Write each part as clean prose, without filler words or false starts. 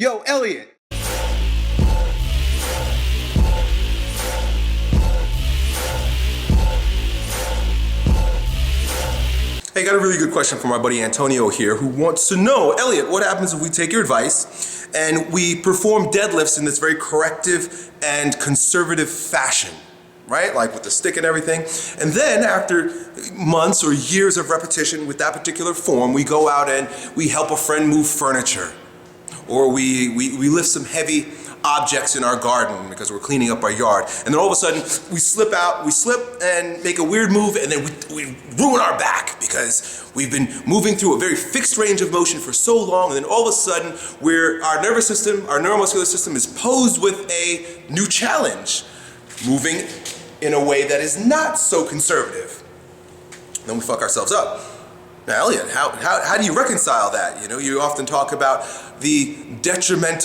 Yo, Elliot. Hey, got a really good question from my buddy Antonio here, who wants to know, Elliot, what happens if we take your advice and we perform deadlifts in this very corrective and conservative fashion, right? Like with the stick and everything. And then after months or years of repetition with that particular form, we go out and we help a friend move furniture, or we lift some heavy objects in our garden because we're cleaning up our yard. And then all of a sudden we slip and make a weird move, and then we ruin our back because we've been moving through a very fixed range of motion for so long, and then all of a sudden our nervous system, our neuromuscular system is posed with a new challenge, moving in a way that is not so conservative. And then we fuck ourselves up. Now, Elliot, how do you reconcile that? You know, you often talk about the detriment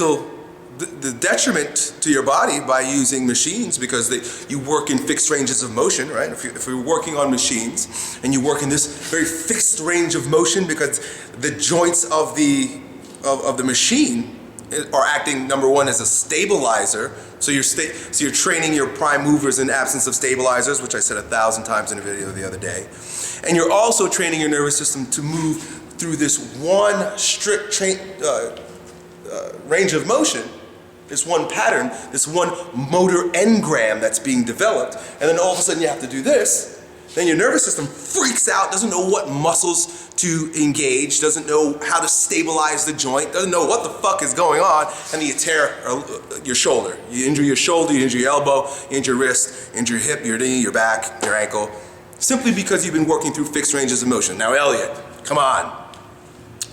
to your body by using machines, because you work in fixed ranges of motion, right? If you're working on machines and you work in this very fixed range of motion because the joints of the machine are acting, number one, as a stabilizer. So you're training your prime movers in absence of stabilizers, which I said 1,000 times in a video the other day. And you're also training your nervous system to move through this one strict range of motion, this one pattern, this one motor engram that's being developed. And then all of a sudden you have to do this. Then your nervous system freaks out, doesn't know what muscles to engage, doesn't know how to stabilize the joint, doesn't know what the fuck is going on, and then you tear your shoulder. You injure your shoulder, you injure your elbow, you injure your wrist, injure your hip, your knee, your back, your ankle, simply because you've been working through fixed ranges of motion. Now, Elliot, come on.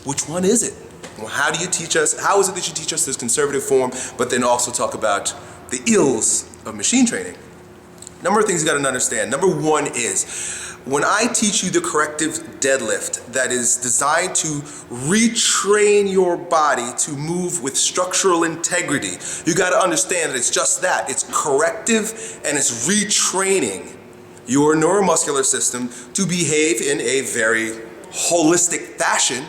Which one is it? Well, how do you teach us, how is it that you teach us this conservative form, but then also talk about the ills of machine training? Number of things you got to understand. Number one is, when I teach you the corrective deadlift that is designed to retrain your body to move with structural integrity, you got to understand that it's just that. It's corrective and it's retraining your neuromuscular system to behave in a very holistic fashion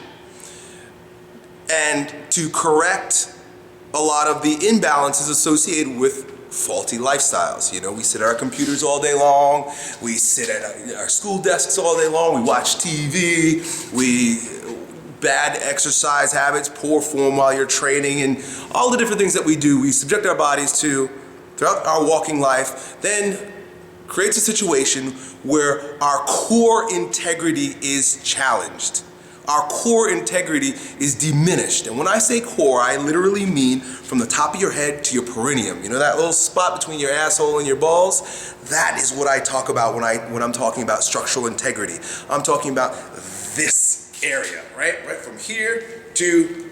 and to correct a lot of the imbalances associated with faulty lifestyles. You know, we sit at our computers all day long, we sit at our school desks all day long, we watch TV, bad exercise habits, poor form while you're training, and all the different things that we do, we subject our bodies to throughout our walking life, then creates a situation where our core integrity is challenged. Our core integrity is diminished. And when I say core, I literally mean from the top of your head to your perineum. You know that little spot between your asshole and your balls? That is what I talk about when I'm talking about structural integrity. I'm talking about this area, right? Right from here to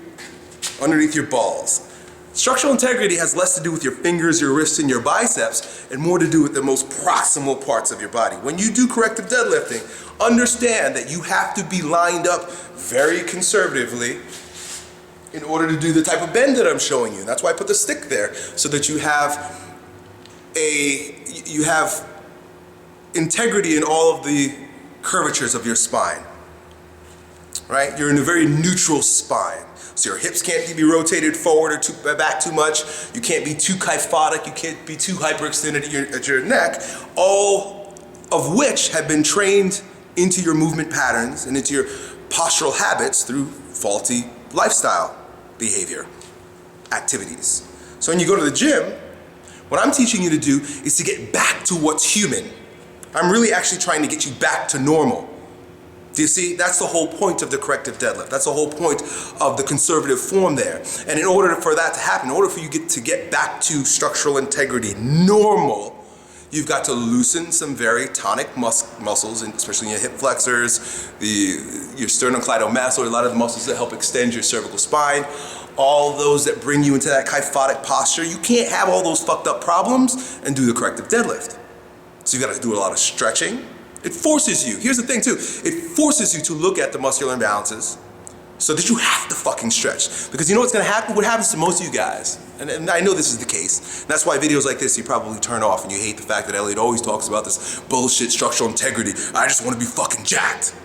underneath your balls. Structural integrity has less to do with your fingers, your wrists, and your biceps, and more to do with the most proximal parts of your body. When you do corrective deadlifting, understand that you have to be lined up very conservatively in order to do the type of bend that I'm showing you. That's why I put the stick there, so that you have integrity in all of the curvatures of your spine, right? You're in a very neutral spine. So your hips can't be rotated forward or back too much. You can't be too kyphotic. You can't be too hyperextended at your neck. All of which have been trained into your movement patterns and into your postural habits through faulty lifestyle behavior activities. So when you go to the gym, what I'm teaching you to do is to get back to what's human. I'm really actually trying to get you back to normal. Do you see? That's the whole point of the corrective deadlift. That's the whole point of the conservative form there. And in order for that to happen, in order for you to get back to structural integrity, normal, you've got to loosen some very tonic muscles, and especially in your hip flexors, your sternocleidomastoid, a lot of the muscles that help extend your cervical spine, all those that bring you into that kyphotic posture. You can't have all those fucked up problems and do the corrective deadlift. So you've got to do a lot of stretching. It forces you, here's the thing too, it forces you to look at the muscular imbalances so that you have to fucking stretch. Because you know what's gonna happen? What happens to most of you guys, and I know this is the case, and that's why videos like this you probably turn off and you hate the fact that Elliot always talks about this bullshit structural integrity. I just wanna be fucking jacked.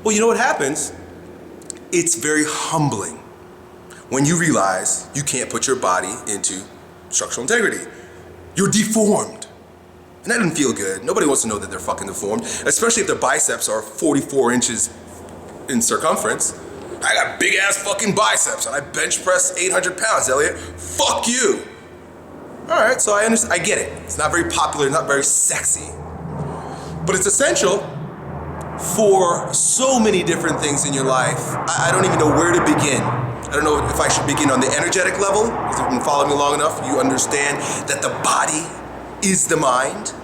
Well, you know what happens? It's very humbling. when you realize you can't put your body into structural integrity. You're deformed. And that doesn't feel good. Nobody wants to know that they're fucking deformed, especially if their biceps are 44 inches in circumference. I got big ass fucking biceps and I bench press 800 pounds, Elliot. Fuck you. All right, so I understand, I get it. It's not very popular, not very sexy, but it's essential for so many different things in your life. I don't even know where to begin. I don't know if I should begin on the energetic level, because if you've been following me long enough, you understand that the body is the mind,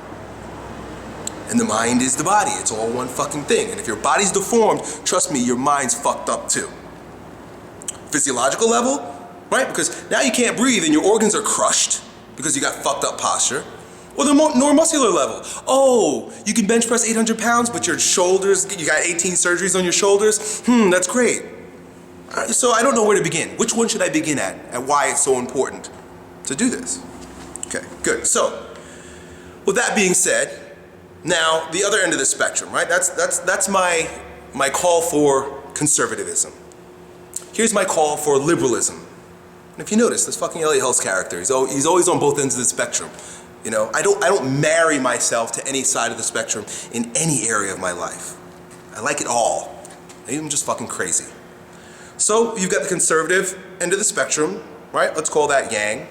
and the mind is the body. It's all one fucking thing. And if your body's deformed, trust me, your mind's fucked up too. Physiological level, right? Because now you can't breathe and your organs are crushed because you got fucked up posture. Or the neuromuscular level. Oh, you can bench press 800 pounds, but your shoulders, you got 18 surgeries on your shoulders? That's great. So I don't know where to begin. Which one should I begin at, and why it's so important to do this? Okay, good. So, with that being said, now the other end of the spectrum, right? That's my call for conservatism. Here's my call for liberalism. And if you notice, this fucking Elliott Hulse character, he's always on both ends of the spectrum. You know, I don't marry myself to any side of the spectrum in any area of my life. I like it all. Maybe I'm just fucking crazy. So you've got the conservative end of the spectrum, right? Let's call that yang.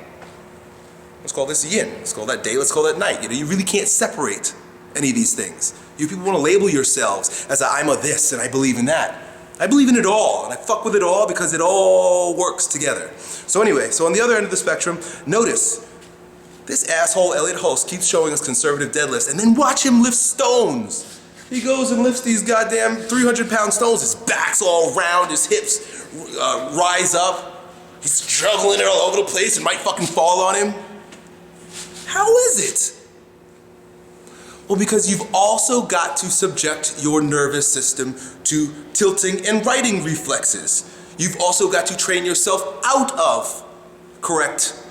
Let's call this yin. Let's call that day. Let's call that night. You know, you really can't separate any of these things. You people want to label yourselves as I'm a this and I believe in that. I believe in it all, and I fuck with it all because it all works together. So anyway, so on the other end of the spectrum, notice this asshole Elliott Hulse keeps showing us conservative deadlifts, and then watch him lift stones. He goes and lifts these goddamn 300-pound stones. His back's all round, his hips rise up. He's juggling it all over the place and might fucking fall on him. How is it? Well, because you've also got to subject your nervous system to tilting and righting reflexes. You've also got to train yourself out of correct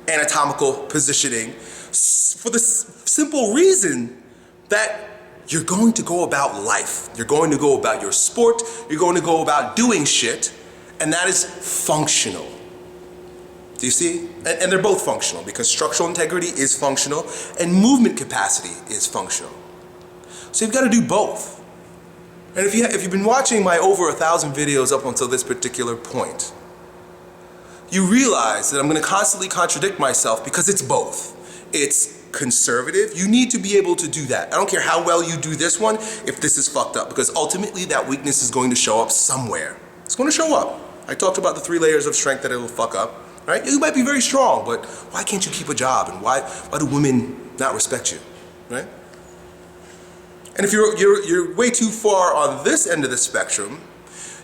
anatomical positioning for the simple reason that you're going to go about life. You're going to go about your sport. You're going to go about doing shit, and that is functional. Do you see? And they're both functional because structural integrity is functional and movement capacity is functional. So you've got to do both. And if you've been watching my over 1,000 videos up until this particular point, you realize that I'm going to constantly contradict myself because it's both. It's conservative. You need to be able to do that. I don't care how well you do this one if this is fucked up, because ultimately that weakness is going to show up somewhere. It's going to show up. I talked about the 3 layers of strength that it'll fuck up. Right? You might be very strong, but why can't you keep a job? And why do women not respect you? Right? And if you're way too far on this end of the spectrum,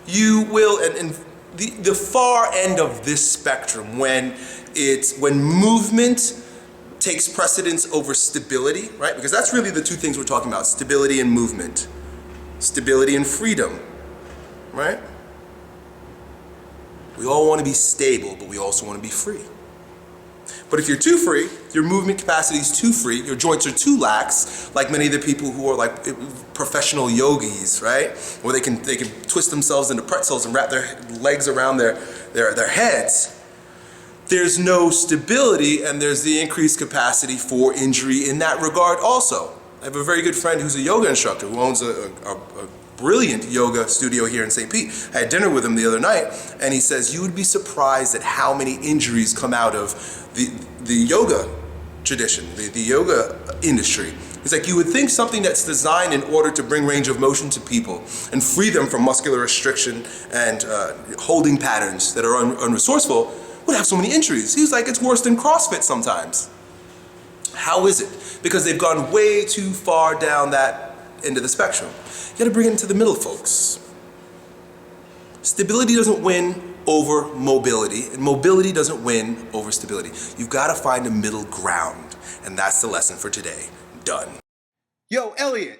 you will, and the far end of this spectrum, when movement takes precedence over stability, right? Because that's really the two things we're talking about: stability and movement, stability and freedom, right? We all want to be stable, but we also want to be free. But if you're too free, your movement capacity is too free, your joints are too lax, like many of the people who are like professional yogis, right? Where they can twist themselves into pretzels and wrap their legs around their heads. There's no stability, and there's the increased capacity for injury in that regard also. I have a very good friend who's a yoga instructor who owns a brilliant yoga studio here in St. Pete. I had dinner with him the other night, and he says, you would be surprised at how many injuries come out of the yoga tradition, the yoga industry. It's like you would think something that's designed in order to bring range of motion to people and free them from muscular restriction and holding patterns that are unresourceful would have so many injuries. He was like, it's worse than CrossFit sometimes. How is it? Because they've gone way too far down that end of the spectrum. You gotta bring it into the middle, folks. Stability doesn't win over mobility, and mobility doesn't win over stability. You've gotta find a middle ground, and that's the lesson for today. Done. Yo, Elliot,